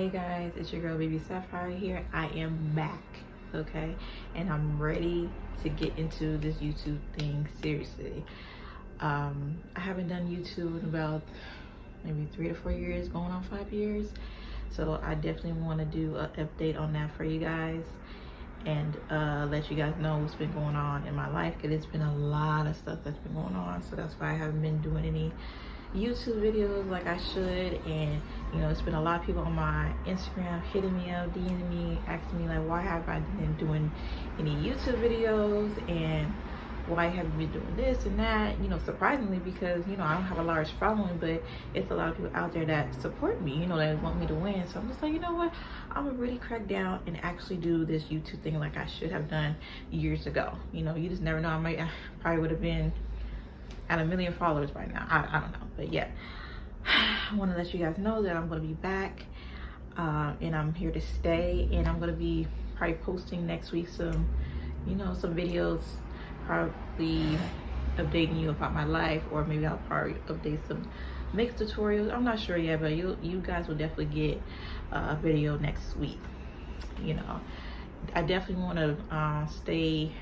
Hi guys, it's your girl Baby Sapphire here. I am back, okay, and I'm ready to get into this YouTube thing seriously. I haven't done YouTube in about maybe 3 to 4 years, going on 5 years, so I definitely want to do an update on that for you guys and let you guys know what's been going on in my life, because it's been a lot of stuff that's been going on. So that's why I haven't been doing any YouTube videos like I should. And you know, it's been a lot of people on my Instagram hitting me up, DMing me, asking me like, why have I been doing any YouTube videos and why haven't you been doing this and that, you know, surprisingly, because you know, I don't have a large following, but it's a lot of people out there that support me, you know, that want me to win. So I'm just like, you know what, I'm gonna really crack down and actually do this YouTube thing like I should have done years ago. You know, you just never know. I probably would have been at 1 million followers by now. I don't know, but yeah, I want to let you guys know that I'm going to be back, and I'm here to stay. And I'm going to be probably posting next week some, you know, some videos, probably updating you about my life, or maybe I'll probably update some makeup tutorials. I'm not sure yet, but you guys will definitely get a video next week. You know, I definitely want to stay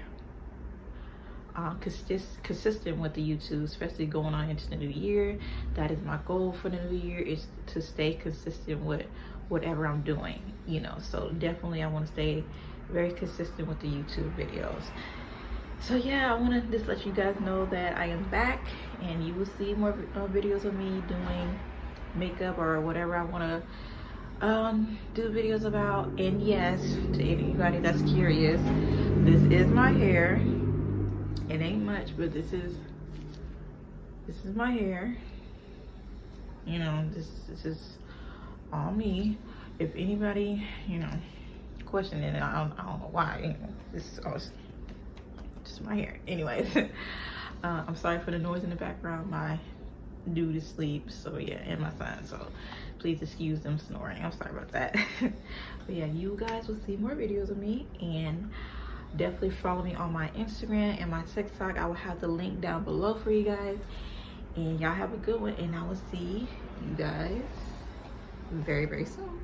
consistent with the YouTube, especially going on into the new year. That is my goal for the new year, is to stay consistent with whatever I'm doing, you know. So definitely I want to stay very consistent with the YouTube videos. So yeah, I want to just let you guys know that I am back, and you will see more videos of me doing makeup or whatever I want to do videos about. And yes, to anybody that's curious, this is my hair. It ain't much, but this is my hair. You know, this is all me. If anybody, you know, questioning it, I don't know why. You know, this is all just my hair. Anyways, I'm sorry for the noise in the background. My dude is asleep, so yeah, and my son. So please excuse them snoring. I'm sorry about that. But yeah, you guys will see more videos of me, and definitely follow me on my Instagram and my TikTok. I will have the link down below for you guys. And y'all have a good one, and I will see you guys very, very soon.